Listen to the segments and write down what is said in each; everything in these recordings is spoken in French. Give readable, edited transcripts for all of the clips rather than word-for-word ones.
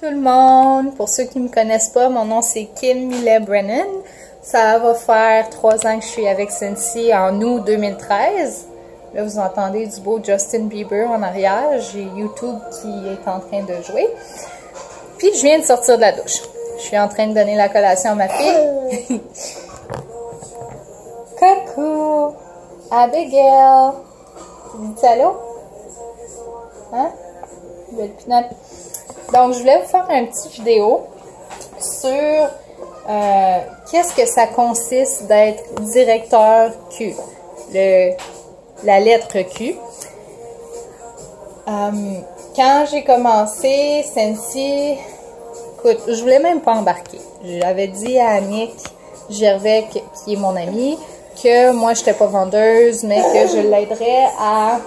tout le monde! Pour ceux qui ne me connaissent pas, mon nom c'est Kim Millet Brennan. Ça va faire 3 ans que je suis avec Scentsy en août 2013. Là, vous entendez du beau Justin Bieber en arrière. J'ai YouTube qui est en train de jouer. Puis, je viens de sortir de la douche. Je suis en train de donner la collation à ma fille. Coucou! Abigail! Tu dis allô? Hein? Belle pinotte. Donc, je voulais vous faire une petite vidéo sur qu'est-ce que ça consiste d'être directeur Q. La lettre Q. Quand j'ai commencé Scentsy, écoute, je voulais même pas embarquer. J'avais dit à Annick Gervais, qui est mon amie, que moi, je n'étais pas vendeuse, mais que je l'aiderais à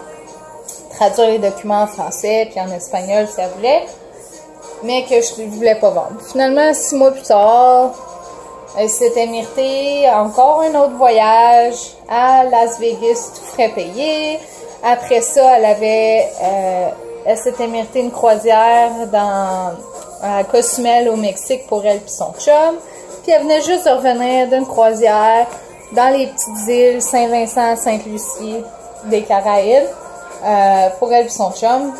traduire les documents en français puis en espagnol si elle voulait, mais que je ne voulais pas vendre. Finalement, 6 mois plus tard, elle s'était méritée encore un autre voyage à Las Vegas, tout frais payé. Après ça, elle s'était méritée une croisière à Cozumel au Mexique pour elle et son chum. Puis elle venait juste de revenir d'une croisière dans les petites îles Saint-Vincent, Sainte-Lucie des Caraïbes pour elle et son chum.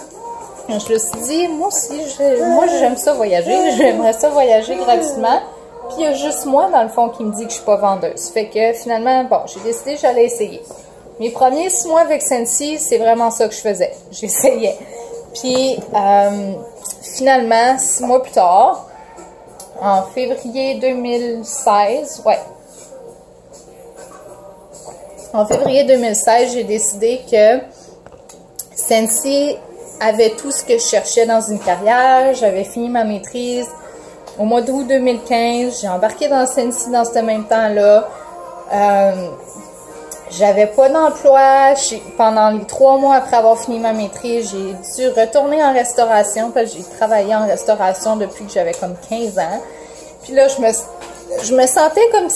Je me suis dit, moi aussi, moi j'aime ça voyager, j'aimerais ça voyager gratuitement. Puis il y a juste moi, dans le fond, qui me dit que je suis pas vendeuse. Fait que finalement, bon, j'ai décidé que j'allais essayer. Mes premiers 6 mois avec Scentsy, c'est vraiment ça que je faisais. J'essayais. Puis finalement, 6 mois plus tard, en février 2016, ouais. En février 2016, j'ai décidé que Scentsy avait tout ce que je cherchais dans une carrière. J'avais fini ma maîtrise. Au mois d'août 2015, j'ai embarqué dans Scentsy dans ce même temps-là. J'avais pas d'emploi. Pendant les 3 mois après avoir fini ma maîtrise, j'ai dû retourner en restauration parce que j'ai travaillé en restauration depuis que j'avais comme 15 ans. Puis là, je me sentais comme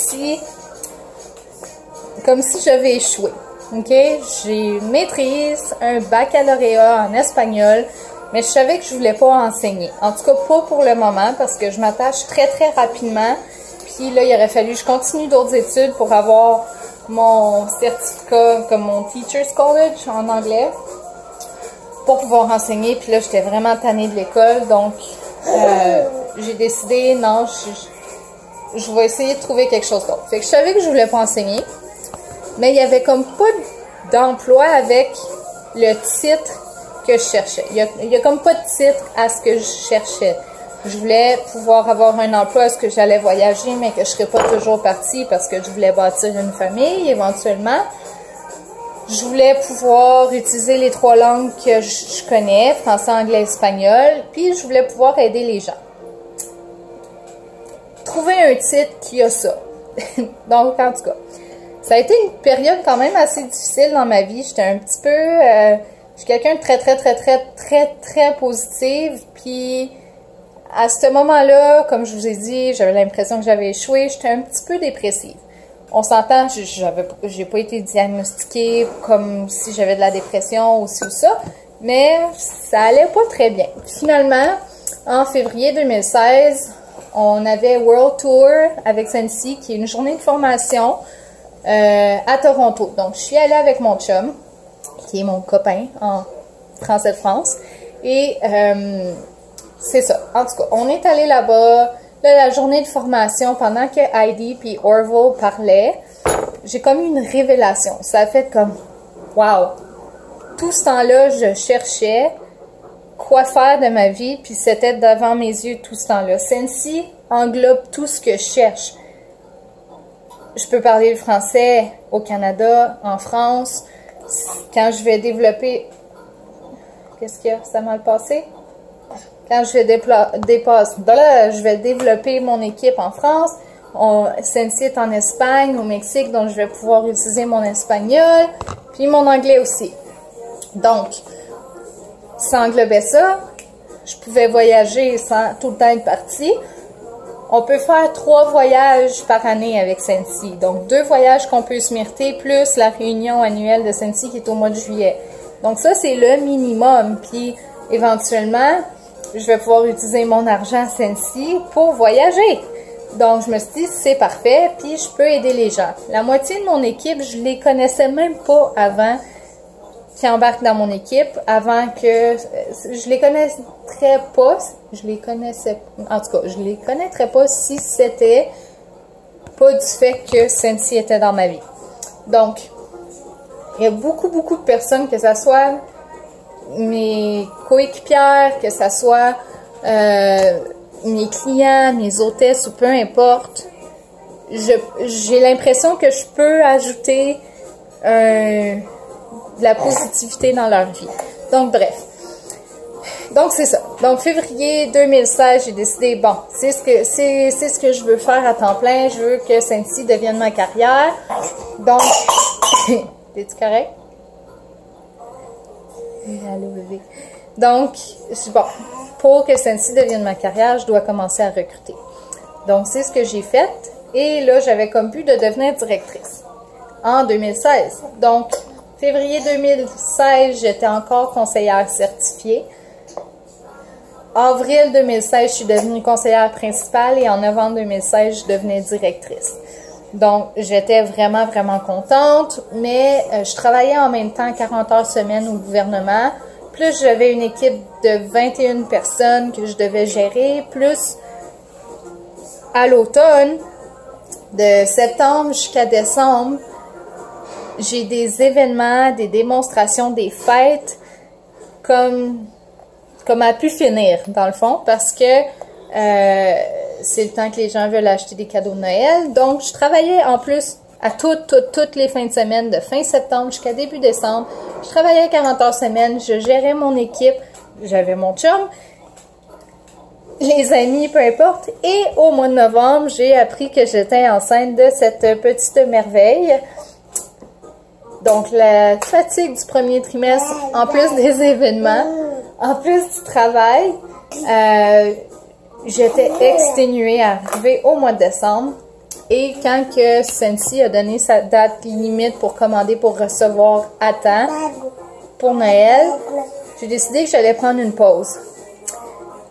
si j'avais échoué. OK? J'ai une maîtrise, un baccalauréat en espagnol, mais je savais que je voulais pas enseigner. En tout cas, pas pour le moment, parce que je m'attache très, très rapidement. Puis là, il aurait fallu que je continue d'autres études pour avoir mon certificat comme mon Teacher's College en anglais pour pouvoir enseigner. Puis là, j'étais vraiment tannée de l'école. Donc, j'ai décidé, non, je vais essayer de trouver quelque chose d'autre. Fait que je savais que je voulais pas enseigner. Mais il y avait comme pas d'emploi avec le titre que je cherchais. Il y a comme pas de titre à ce que je cherchais. Je voulais pouvoir avoir un emploi à ce que j'allais voyager, mais que je serais pas toujours partie parce que je voulais bâtir une famille éventuellement. Je voulais pouvoir utiliser les 3 langues que je connais, français, anglais, espagnol, puis je voulais pouvoir aider les gens. Trouver un titre qui a ça. Donc, en tout cas, ça a été une période quand même assez difficile dans ma vie. J'étais un petit peu... je suis quelqu'un de très positive. Puis, à ce moment-là, comme je vous ai dit, j'avais l'impression que j'avais échoué. J'étais un petit peu dépressive. On s'entend, j'ai pas été diagnostiquée comme si j'avais de la dépression ou ci ou ça. Mais ça allait pas très bien. Finalement, en février 2016, on avait World Tour avec Scentsy, qui est une journée de formation à Toronto. Donc, je suis allée avec mon chum, qui est mon copain en français de France. Et c'est ça. En tout cas, on est allé là-bas. Là, la journée de formation, pendant que Heidi puis Orville parlaient, j'ai comme eu une révélation. Ça a fait comme, wow! Tout ce temps-là, je cherchais quoi faire de ma vie, puis c'était devant mes yeux tout ce temps-là. Scentsy englobe tout ce que je cherche. Je peux parler le français au Canada, en France. Quand je vais développer... Qu'est-ce qu'il y a? Ça a mal passé? Quand je vais développer mon équipe en France, Scentsy est en Espagne, au Mexique, donc je vais pouvoir utiliser mon espagnol, puis mon anglais aussi. Donc, ça englobait ça. Je pouvais voyager sans tout le temps être partie. On peut faire 3 voyages par année avec Scentsy. Donc, 2 voyages qu'on peut se mériter, plus la réunion annuelle de Scentsy qui est au mois de juillet. Donc, ça, c'est le minimum. Puis, éventuellement, je vais pouvoir utiliser mon argent Scentsy pour voyager. Donc, je me suis dit, c'est parfait, puis je peux aider les gens. La moitié de mon équipe, je les connaissais même pas avant qui embarquent dans mon équipe, avant que... Je les connaîtrais pas, je les connaissais... En tout cas, je les connaîtrais pas si c'était pas du fait que Scentsy était dans ma vie. Donc, il y a beaucoup de personnes, que ce soit mes coéquipières, que ce soit mes clients, mes hôtesses ou peu importe, j'ai l'impression que je peux ajouter de la positivité dans leur vie. Donc, bref. Donc, c'est ça. Donc, février 2016, j'ai décidé, bon, c'est ce que je veux faire à temps plein. Je veux que Scentsy devienne ma carrière. Donc, t'es-tu correct? Allô, bébé. Donc, bon, pour que Scentsy devienne ma carrière, je dois commencer à recruter. Donc, c'est ce que j'ai fait. Et là, j'avais comme but de devenir directrice en 2016. Donc, février 2016, j'étais encore conseillère certifiée. Avril 2016, je suis devenue conseillère principale et en novembre 2016, je devenais directrice. Donc, j'étais vraiment contente, mais je travaillais en même temps 40 heures semaine au gouvernement. Plus, j'avais une équipe de 21 personnes que je devais gérer. Plus, à l'automne, de septembre jusqu'à décembre, j'ai des événements, des démonstrations, des fêtes comme à pu finir, dans le fond, parce que c'est le temps que les gens veulent acheter des cadeaux de Noël. Donc, je travaillais en plus à toutes les fins de semaine, de fin septembre jusqu'à début décembre. Je travaillais 40 heures semaine, je gérais mon équipe, j'avais mon chum, les amis, peu importe. Et au mois de novembre, j'ai appris que j'étais enceinte de cette petite merveille. Donc, la fatigue du premier trimestre, en plus des événements, en plus du travail, j'étais exténuée à arriver au mois de décembre. Et quand que Scentsy a donné sa date limite pour commander pour recevoir à temps pour Noël, j'ai décidé que j'allais prendre une pause.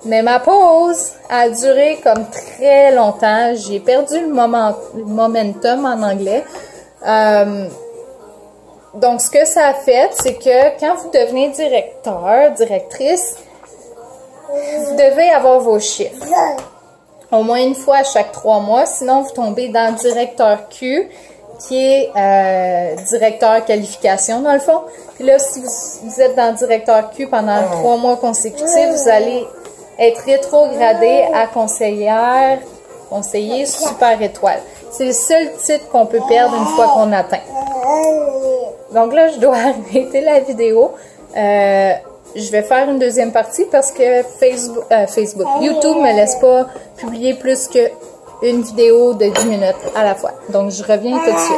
Mais ma pause a duré comme très longtemps. J'ai perdu le momentum en anglais. Donc, ce que ça a fait, c'est que quand vous devenez directeur, directrice, vous devez avoir vos chiffres. Au moins une fois à chaque 3 mois, sinon vous tombez dans directeur Q, qui est directeur qualification dans le fond. Puis là, si vous êtes dans directeur Q pendant 3 mois consécutifs, vous allez être rétrogradé à conseiller super étoile. C'est le seul titre qu'on peut perdre une fois qu'on atteint. Donc là, je dois arrêter la vidéo. Je vais faire une deuxième partie parce que YouTube me laisse pas publier plus qu'une vidéo de 10 minutes à la fois. Donc, je reviens tout de suite.